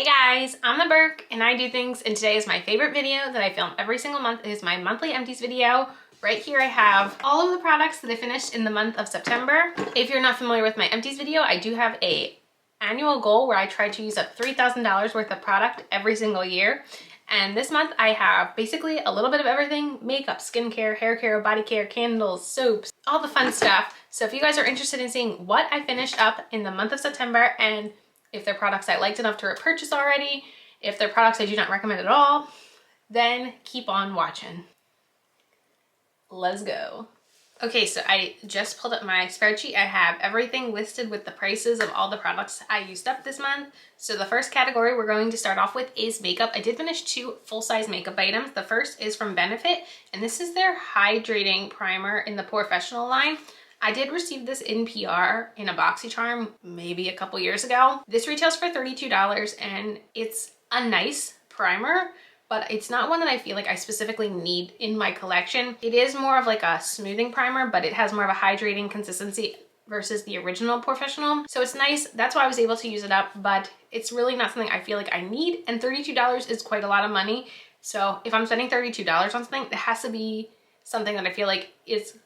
guys, I'm the Burke and I do things, and today is my favorite video that I film every single month. It is my monthly empties video. Right here I have all of the products that I finished in the month of September. If you're not familiar with my empties video, I do have a annual goal where I try to use up $3,000 worth of product every single year. And this month I have basically a little bit of everything: makeup, skincare, hair care, body care, candles, soaps, all the fun stuff. So if you guys are interested in seeing what I finished up in the month of September, and if they're products I liked enough to repurchase already, if they're products I do not recommend at all, then keep on watching. Let's go. Okay, so I just pulled up my spreadsheet. I have everything listed with the prices of all the products I used up this month. So the first category we're going to start off with is makeup. I did finish 2 full-size makeup items. The first is from Benefit, and this is their hydrating primer in the Professional line. I did receive this in PR in a BoxyCharm maybe a couple years ago. This retails for $32 and it's a nice primer, but it's not one that I feel like I specifically need in my collection. It is more of like a smoothing primer, but it has more of a hydrating consistency versus the original Professional. So it's nice. That's why I was able to use it up, but it's really not something I feel like I need. And $32 is quite a lot of money. So if I'm spending $32 on something, it has to be something that I feel like is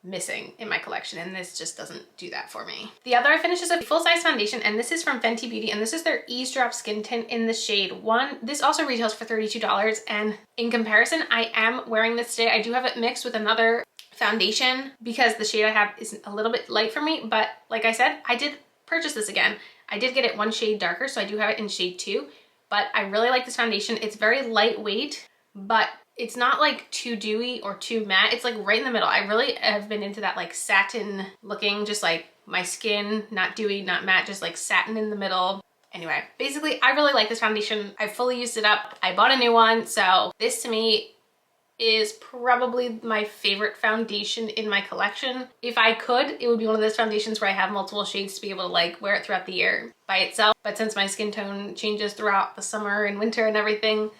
missing in my collection, and this just doesn't do that for me. The other I finished is a full-size foundation, and this is from Fenty Beauty, and this is their Eavesdrop Skin Tint in the shade 1. This also retails for $32, and in comparison, I am wearing this today. I do have it mixed with another foundation because the shade I have is a little bit light for me, but like I said, I did purchase this again. I did get it 1 shade darker, so I do have it in shade 2, but I really like this foundation. It's very lightweight, but it's not like too dewy or too matte. It's like right in the middle. I really have been into that like satin looking, just like my skin, not dewy, not matte, just like satin in the middle. Anyway, basically I really like this foundation. I fully used it up. I bought a new one. So this to me is probably my favorite foundation in my collection. If I could, it would be one of those foundations where I have multiple shades to be able to like wear it throughout the year by itself. But since my skin tone changes throughout the summer and winter and everything,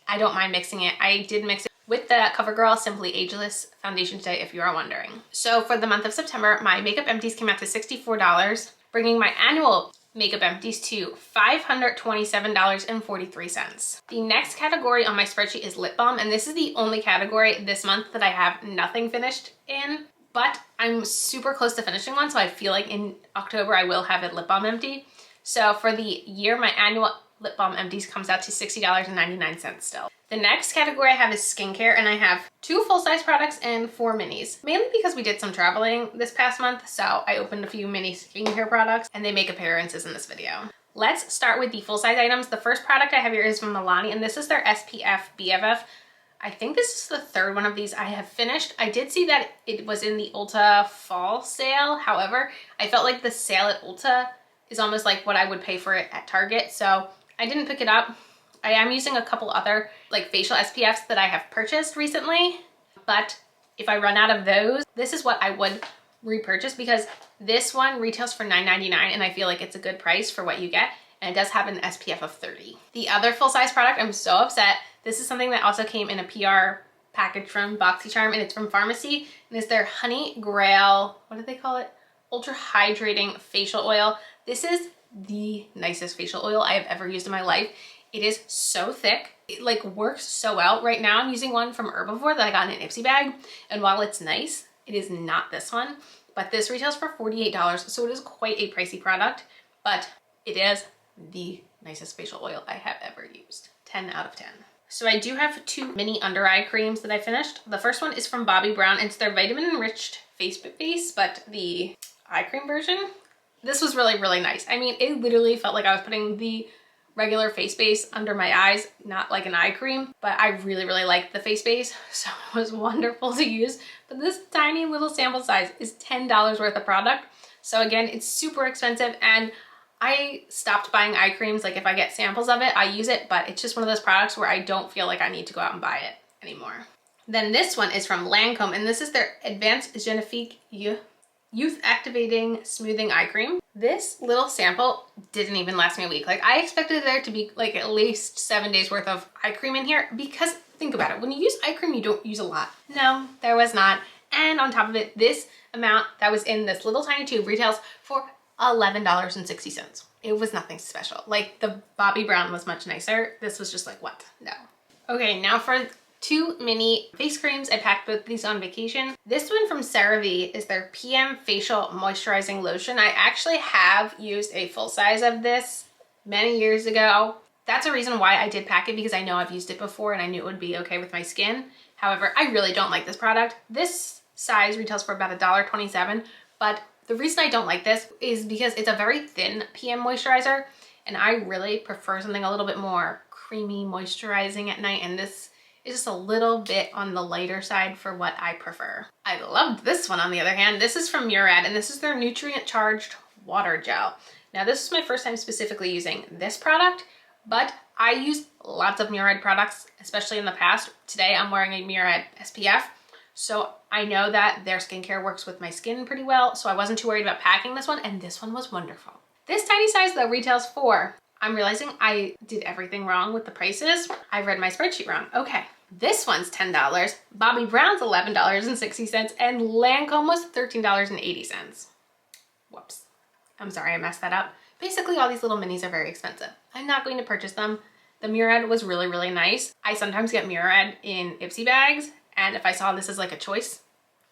I don't mind mixing it. I did mix it with the CoverGirl Simply Ageless foundation today, if you are wondering. So for the month of September, my makeup empties came out to $64, bringing my annual makeup empties to $527.43. The next category on my spreadsheet is lip balm, and this is the only category this month that I have nothing finished in, but I'm super close to finishing one, so I feel like in October I will have a lip balm empty. So for the year, my annual lip balm empties comes out to $60.99 still. The next category I have is skincare, and I have 2 full-size products and 4 minis, mainly because we did some traveling this past month, so I opened a few mini skincare products and they make appearances in this video. Let's start with the full-size items. The first product I have here is from Milani, and this is their SPF BFF. I think this is the 3rd one of these I have finished. I did see that it was in the Ulta fall sale. However, I felt like the sale at Ulta is almost like what I would pay for it at Target, so I didn't pick it up. I am using a couple other like facial SPFs that I have purchased recently, but if I run out of those, this is what I would repurchase because this one retails for $9.99 and I feel like it's a good price for what you get, and it does have an SPF of 30. The other full-size product, I'm so upset. This is something that also came in a PR package from BoxyCharm, and it's from Pharmacy, and it's their Honey Grail, what do they call it? Ultra Hydrating Facial Oil. This is the nicest facial oil I have ever used in my life. It is so thick. It like works so well. Right now I'm using one from Herbivore that I got in an Ipsy bag, and while it's nice, it is not this one, but this retails for $48, so it is quite a pricey product, but it is the nicest facial oil I have ever used. 10 out of 10. So I do have 2 mini under eye creams that I finished. The first one is from Bobbi Brown. It's their vitamin enriched face base, but the eye cream version. This was really, really nice. I mean, it literally felt like I was putting the regular face base under my eyes, not like an eye cream, but I really, really liked the face base, so it was wonderful to use. But this tiny little sample size is $10 worth of product. So again, it's super expensive, and I stopped buying eye creams. Like if I get samples of it, I use it, but it's just one of those products where I don't feel like I need to go out and buy it anymore. Then this one is from Lancome, and this is their Advanced Genifique Youth Activating Smoothing Eye Cream. This little sample didn't even last me a week. Like I expected there to be like at least 7 days worth of eye cream in here, because think about it. When you use eye cream, you don't use a lot. No, there was not. And on top of it, this amount that was in this little tiny tube retails for $11.60. it was nothing special. Like the Bobbi Brown was much nicer. This was just like, what? No. Okay, now for 2 mini face creams. I packed both these on vacation. This one from CeraVe is their PM Facial Moisturizing Lotion. I actually have used a full size of this many years ago. That's a reason why I did pack it, because I know I've used it before and I knew it would be okay with my skin. However, I really don't like this product. This size retails for about $1.27, but the reason I don't like this is because it's a very thin PM moisturizer, and I really prefer something a little bit more creamy moisturizing at night, and this is just a little bit on the lighter side for what I prefer. I loved this one on the other hand. This is from Murad, and this is their nutrient charged water gel. Now this is my first time specifically using this product, but I use lots of Murad products, especially in the past. Today I'm wearing a Murad SPF, so I know that their skincare works with my skin pretty well, so I wasn't too worried about packing this one, and this one was wonderful. This tiny size though retails for, I'm realizing I did everything wrong with the prices. I read my spreadsheet wrong. Okay, this one's $10, Bobbi Brown's $11.60, and Lancome was $13.80. Whoops, I'm sorry I messed that up. Basically all these little minis are very expensive. I'm not going to purchase them. The Murad was really, really nice. I sometimes get Murad in Ipsy bags, and if I saw this as like a choice,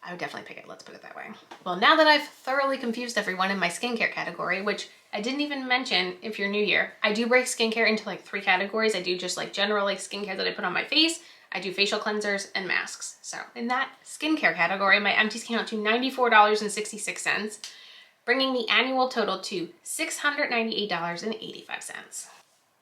I would definitely pick it, let's put it that way. Well, now that I've thoroughly confused everyone in my skincare category, which I didn't even mention if you're new here, I do break skincare into like 3 categories. I do just like general like skincare that I put on my face. I do facial cleansers and masks. So in that skincare category, my empties came out to $94.66, bringing the annual total to $698.85.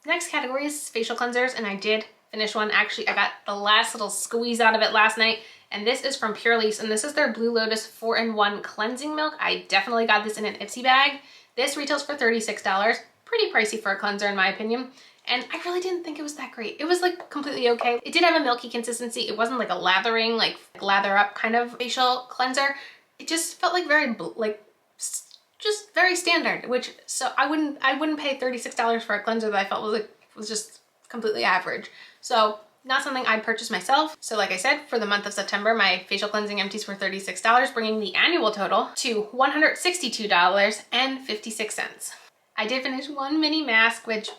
Next category is facial cleansers, and I did finish one. Actually, I got the last little squeeze out of it last night, and this is from Pure Lease, and this is their Blue Lotus 4-in-1 cleansing milk. I definitely got this in an Ipsy bag. This retails for $36, pretty pricey for a cleanser in my opinion, and I really didn't think it was that great. It was like completely okay. It did have a milky consistency. It wasn't like a lathering, like lather up kind of facial cleanser. It just felt like very just very standard, which, so I wouldn't pay $36 for a cleanser that I felt was just completely average. So not something I'd purchase myself. So like I said, for the month of September, my facial cleansing empties were $36, bringing the annual total to $162.56. I did finish one mini mask, which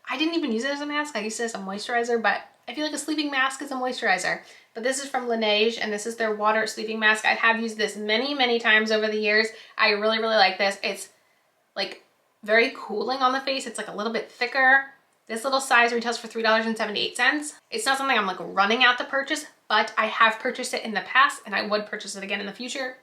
I didn't even use it as a mask. I used it as a moisturizer, but I feel like a sleeping mask is a moisturizer. But this is from Laneige, and this is their water sleeping mask. I have used this many, many times over the years. I really, really like this. It's like very cooling on the face. It's like a little bit thicker. This little size retails for $3.78. It's not something I'm like running out to purchase, but I have purchased it in the past, and I would purchase it again in the future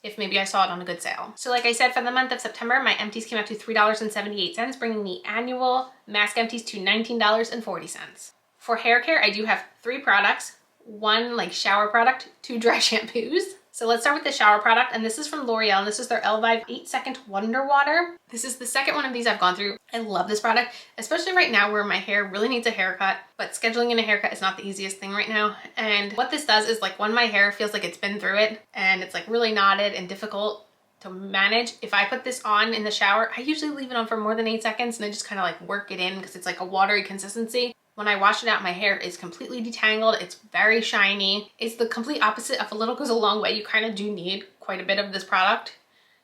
if maybe I saw it on a good sale. So like I said, for the month of September, my empties came out to $3.78, bringing the annual mask empties to $19.40. For hair care, I do have 3 products. 1 like shower product, 2 dry shampoos. So let's start with the shower product, and this is from L'Oreal, and this is their Elvive 8-Second Wonder Water. This is the second one of these I've gone through. I love this product, especially right now where my hair really needs a haircut, but scheduling in a haircut is not the easiest thing right now. And what this does is, like, when my hair feels like it's been through it and it's like really knotted and difficult to manage, if I put this on in the shower, I usually leave it on for more than 8 seconds and I just kind of like work it in because it's like a watery consistency. When I wash it out, my hair is completely detangled. It's very shiny. It's the complete opposite of a little goes a long way. You kind of do need quite a bit of this product.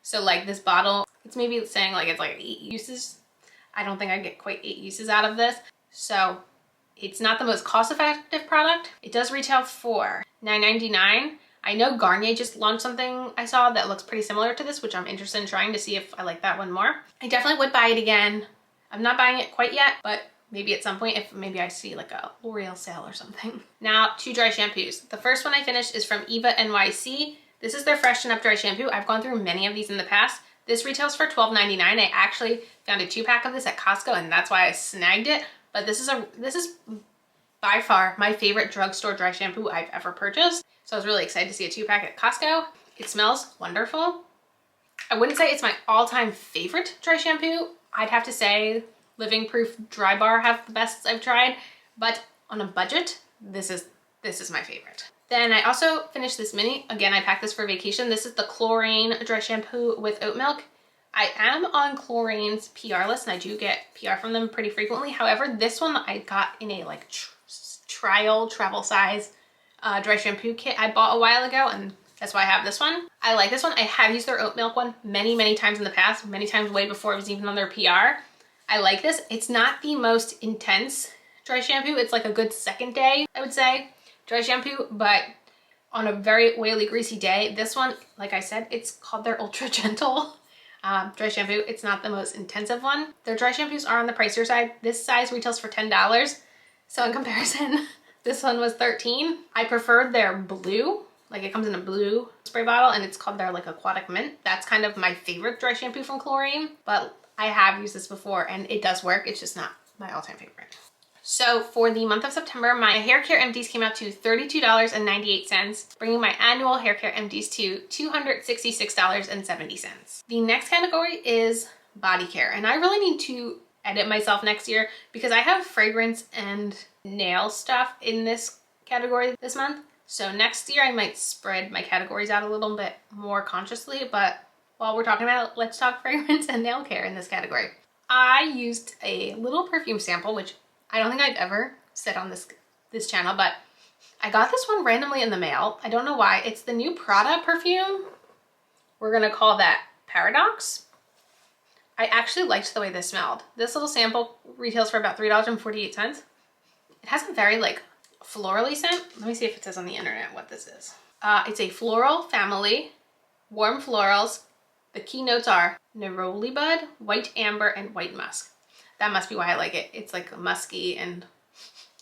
So like this bottle, it's maybe saying like it's like 8 uses. I don't think I get quite 8 uses out of this. So it's not the most cost-effective product. It does retail for $9.99. I know Garnier just launched something I saw that looks pretty similar to this, which I'm interested in trying to see if I like that one more. I definitely would buy it again. I'm not buying it quite yet, but maybe at some point if maybe I see like a L'Oreal sale or something. Now, 2 dry shampoos. The first one I finished is from Eva NYC. This is their Freshen Up Dry Shampoo. I've gone through many of these in the past. This retails for $12.99. I actually found a 2-pack of this at Costco, and that's why I snagged it. But this is by far my favorite drugstore dry shampoo I've ever purchased. So I was really excited to see a 2-pack at Costco. It smells wonderful. I wouldn't say it's my all-time favorite dry shampoo. I'd have to say Living Proof Dry Bar have the best I've tried, but on a budget, this is my favorite. Then I also finished this mini. Again, I packed this for vacation. This is the Chlorine Dry Shampoo with Oat Milk. I am on Chlorine's PR list, and I do get PR from them pretty frequently. However, this one I got in a like trial travel size dry shampoo kit I bought a while ago, and that's why I have this one. I like this one. I have used their oat milk one many, many times in the past, many times way before it was even on their PR. I like this. It's not the most intense dry shampoo. It's like a good second day, I would say, dry shampoo, but on a very oily, greasy day, this one, like I said, it's called their Ultra Gentle dry shampoo. It's not the most intensive one. Their dry shampoos are on the pricier side. This size retails for $10. So in comparison, this one was $13. I preferred their blue, like it comes in a blue spray bottle, and it's called their like Aquatic Mint. That's kind of my favorite dry shampoo from Chlorine, but I have used this before and it does work. It's just not my all-time favorite. So for the month of September, my hair care empties came out to $32.98, bringing my annual hair care empties to $266.70. The next category is body care, and I really need to edit myself next year because I have fragrance and nail stuff in this category this month. So next year I might spread my categories out a little bit more consciously, but while we're talking about it, let's talk fragrance and nail care in this category. I used a little perfume sample, which I don't think I've ever said on this channel, but I got this one randomly in the mail. I don't know why. It's the new Prada perfume. We're gonna call that Paradox. I actually liked the way this smelled. This little sample retails for about $3.48. It has a very like florally scent. Let me see if it says on the internet what this is. It's a floral family, warm florals. The key notes are neroli bud, white amber, and white musk. That must be why I like it. It's like musky and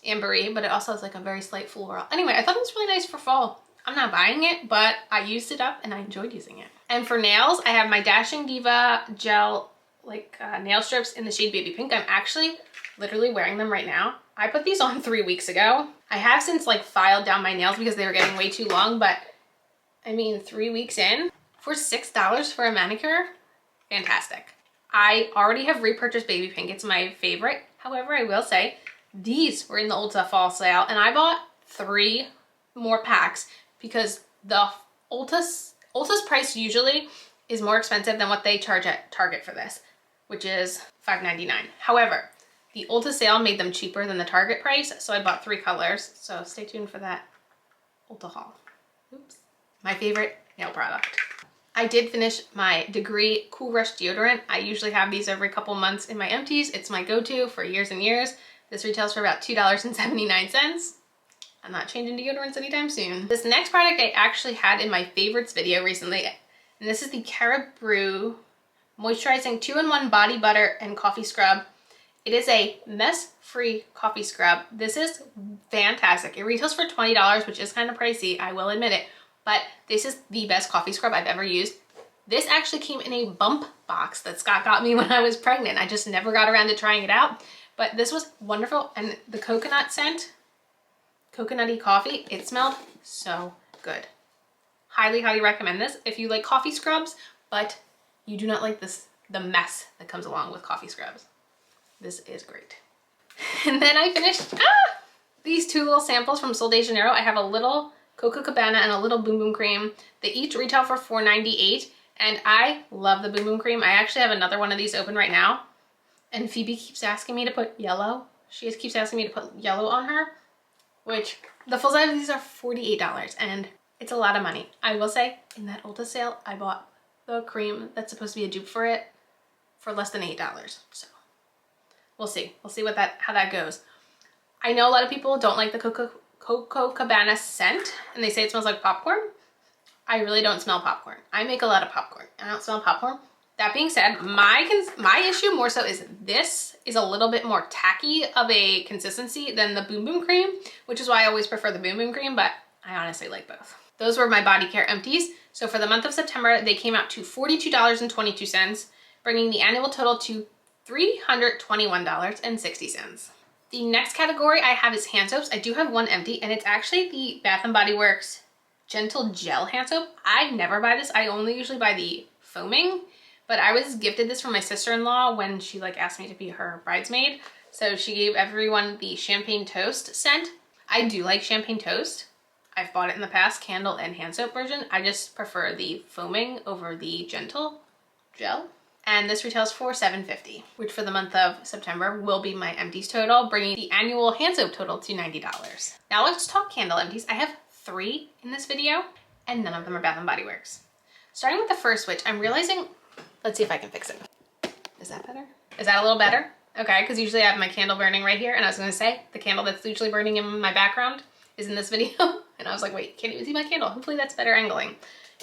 ambery, but it also has like a very slight floral. Anyway, I thought it was really nice for fall. I'm not buying it, but I used it up and I enjoyed using it. And for nails, I have my Dashing Diva gel like nail strips in the shade Baby Pink. I'm actually literally wearing them right now. I put these on 3 weeks ago. I have since like filed down my nails because they were getting way too long, but I mean 3 weeks in for $6 for a manicure, fantastic. I already have repurchased Baby Pink. It's my favorite. However, I will say these were in the Ulta fall sale and I bought 3 more packs because the Ulta's price usually is more expensive than what they charge at Target for this, which is $5.99. However, the Ulta sale made them cheaper than the Target price, so I bought 3 colors. So stay tuned for that Ulta haul. Oops. My favorite nail product. I did finish my Degree Cool Rush deodorant. I usually have these every couple months in my empties. It's my go-to for years and years. This retails for about $2.79. I'm not changing deodorants anytime soon. This next product I actually had in my favorites video recently, and this is the Caribou Moisturizing 2-in-1 Body Butter and Coffee Scrub. It is a mess-free coffee scrub. This is fantastic. It retails for $20, which is kind of pricey, I will admit it, but this is the best coffee scrub I've ever used. This actually came in a bump box that Scott got me when I was pregnant. I just never got around to trying it out, but this was wonderful. And the coconut scent, coconutty coffee, it smelled so good. Highly, highly recommend this if you like coffee scrubs, but you do not like the mess that comes along with coffee scrubs. This is great. And then I finished these 2 little samples from Sol de Janeiro. I have a little Coco Cabana and a little Boom Boom Cream. They each retail for $4.98, and I love the Boom Boom Cream. I actually have another one of these open right now, and Phoebe keeps asking me to put yellow. She just keeps asking me to put yellow on her, which the full size of these are $48, and it's a lot of money. I will say, in that Ulta sale, I bought the cream that's supposed to be a dupe for it for less than $8. So we'll see. We'll see how that goes. I know a lot of people don't like the Coco Cabana scent, and they say it smells like popcorn. I really don't smell popcorn. I make a lot of popcorn. I don't smell popcorn. That being said, my issue more so is this is a little bit more tacky of a consistency than the Boom Boom Cream, which is why I always prefer the Boom Boom Cream, but I honestly like both. Those were my body care empties. So for the month of September, they came out to $42.22, bringing the annual total to $321.60. The next category I have is hand soaps. I do have one empty, and it's actually the Bath & Body Works Gentle Gel Hand Soap. I never buy this. I only usually buy the foaming, but I was gifted this from my sister-in-law when she like asked me to be her bridesmaid. So she gave everyone the Champagne Toast scent. I do like Champagne Toast. I've bought it in the past, candle and hand soap version. I just prefer the foaming over the gentle gel. And this retails for $7.50, which for the month of September will be my empties total, bringing the annual hand soap total to $90. Now let's talk candle empties. I have 3 in this video, and none of them are Bath & Body Works. Starting with the first, which I'm realizing, let's see if I can fix it. Is that better? Is that a little better? Okay, because usually I have my candle burning right here, and I was gonna say, the candle that's usually burning in my background is in this video, and I was like, wait, can't even see my candle. Hopefully that's better angling.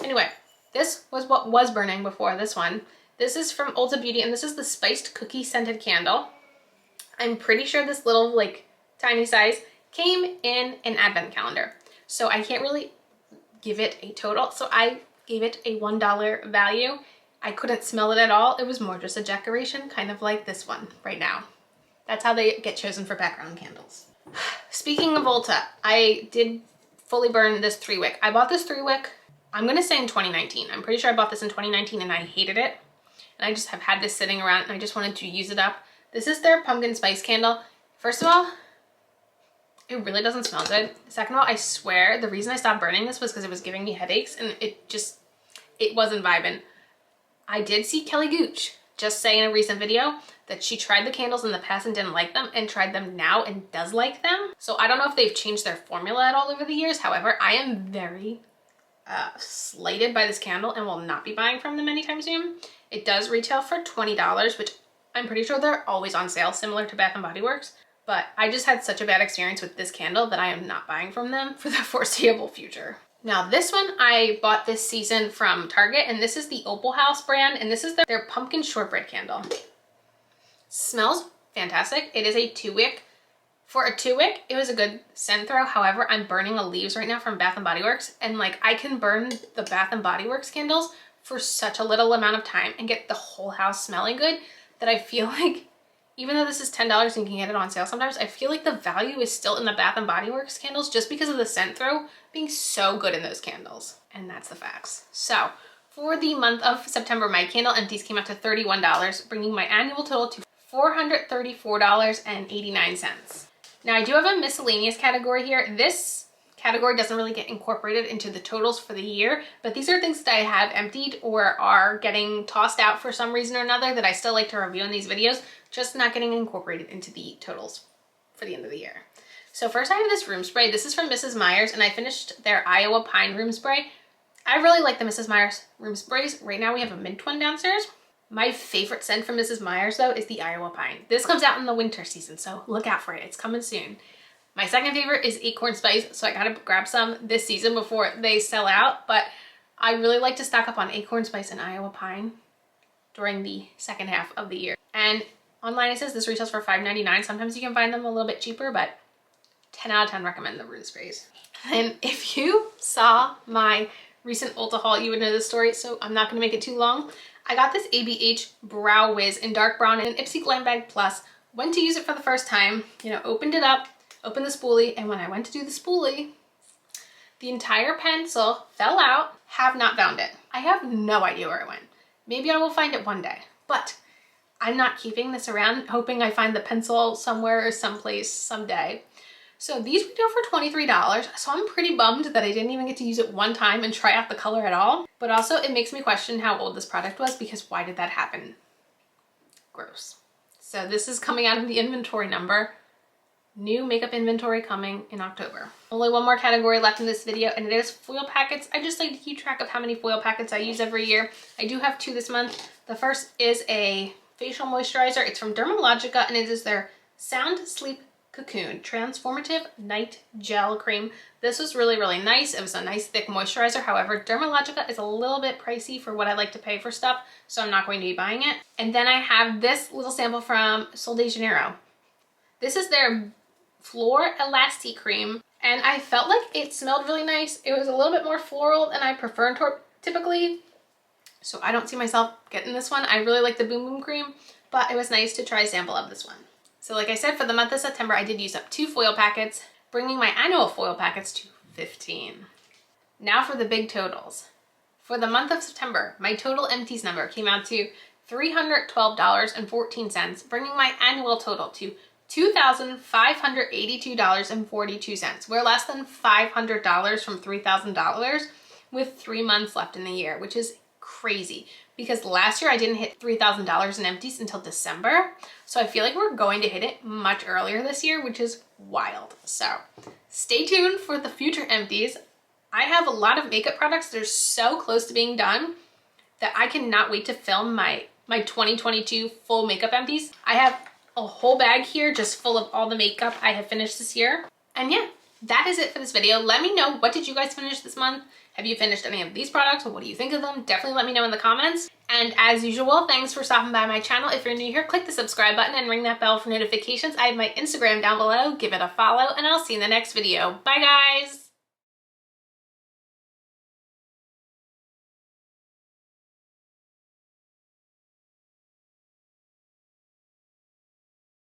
Anyway, this was what was burning before this one. This is from Ulta Beauty, and this is the Spiced Cookie Scented Candle. I'm pretty sure this little, like, tiny size came in an advent calendar. So I can't really give it a total, so I gave it a $1 value. I couldn't smell it at all. It was more just a decoration, kind of like this one right now. That's how they get chosen for background candles. Speaking of Ulta, I did fully burn this 3-wick. I bought this 3-wick, I'm gonna say in 2019. I'm pretty sure I bought this in 2019 and I hated it. And I just have had this sitting around and I just wanted to use it up. This is their pumpkin spice candle. First of all, it really doesn't smell good. Second of all, I swear the reason I stopped burning this was because it was giving me headaches and it wasn't vibing. I did see Kelly Gooch just say in a recent video that she tried the candles in the past and didn't like them and tried them now and does like them. So I don't know if they've changed their formula at all over the years. However, I am very slighted by this candle and will not be buying from them anytime soon. It does retail for $20, which I'm pretty sure they're always on sale, similar to Bath & Body Works. But I just had such a bad experience with this candle that I am not buying from them for the foreseeable future. Now this one I bought this season from Target, and this is the Opal House brand, and this is their pumpkin shortbread candle. Smells fantastic. It is a 2-wick. For a 2-wick, it was a good scent throw. However, I'm burning a leaves right now from Bath & Body Works, and like I can burn the Bath & Body Works candles for such a little amount of time and get the whole house smelling good that I feel like, even though this is $10 and you can get it on sale sometimes, I feel like the value is still in the Bath & Body Works candles just because of the scent throw being so good in those candles. And that's the facts. So for the month of September, my candle empties came out to $31, bringing my annual total to $434.89. Now I do have a miscellaneous category here. This category doesn't really get incorporated into the totals for the year, but these are things that I have emptied or are getting tossed out for some reason or another that I still like to review in these videos, just not getting incorporated into the totals for the end of the year. So first I have this room spray. This is from Mrs. Meyer's, and I finished their Iowa Pine room spray. I really like the Mrs. Meyer's room sprays. Right now we have a mint one downstairs. My favorite scent from Mrs. Meyer's though is the Iowa Pine. This comes out in the winter season, so look out for it. It's coming soon. My second favorite is Acorn Spice, so I gotta grab some this season before they sell out, but I really like to stock up on Acorn Spice and Iowa Pine during the second half of the year. And online it says this retails for $5.99. Sometimes you can find them a little bit cheaper, but 10 out of 10 recommend the room sprays. And if you saw my recent Ulta haul, you would know this story, so I'm not gonna make it too long. I got this ABH Brow Wiz in dark brown in an Ipsy Glam Bag Plus. Went to use it for the first time, opened it up, opened the spoolie, and when I went to do the spoolie, the entire pencil fell out. Have not found it. I have no idea where it went. Maybe I will find it one day, but I'm not keeping this around hoping I find the pencil somewhere or someplace someday. So these retail for $23, so I'm pretty bummed that I didn't even get to use it one time and try out the color at all. But also it makes me question how old this product was, because why did that happen? Gross. So this is coming out of the inventory number. New makeup inventory coming in October. Only one more category left in this video, and it is foil packets. I just like to keep track of how many foil packets I use every year. I do have 2 this month. The first is a facial moisturizer. It's from Dermalogica, and it is their Sound Sleep Cocoon Transformative Night Gel Cream. This was really, really nice. It was a nice thick moisturizer. However, Dermalogica is a little bit pricey for what I like to pay for stuff, so I'm not going to be buying it. And then I have this little sample from Sol de Janeiro. This is their Floor Elasti Cream, and I felt like it smelled really nice. It was a little bit more floral than I prefer typically, so I don't see myself getting this one. I really like the Boom Boom Cream, but it was nice to try a sample of this one. So like I said, for the month of September, I did use up 2 foil packets, bringing my annual foil packets to 15. Now for the big totals. For the month of September, my total empties number came out to $312.14, bringing my annual total to $2,582.42. We're less than $500 from $3,000 with 3 months left in the year, which is crazy because last year I didn't hit $3,000 in empties until December. So I feel like we're going to hit it much earlier this year, which is wild. So stay tuned for the future empties. I have a lot of makeup products that are so close to being done that I cannot wait to film my my 2022 full makeup empties. I have a whole bag here just full of all the makeup I have finished this year. And yeah, that is it for this video. Let me know, what did you guys finish this month? Have you finished any of these products? What do you think of them? Definitely let me know in the comments. And as usual, thanks for stopping by my channel. If you're new here, click the subscribe button and ring that bell for notifications. I have my Instagram down below. Give it a follow, and I'll see you in the next video. Bye, guys.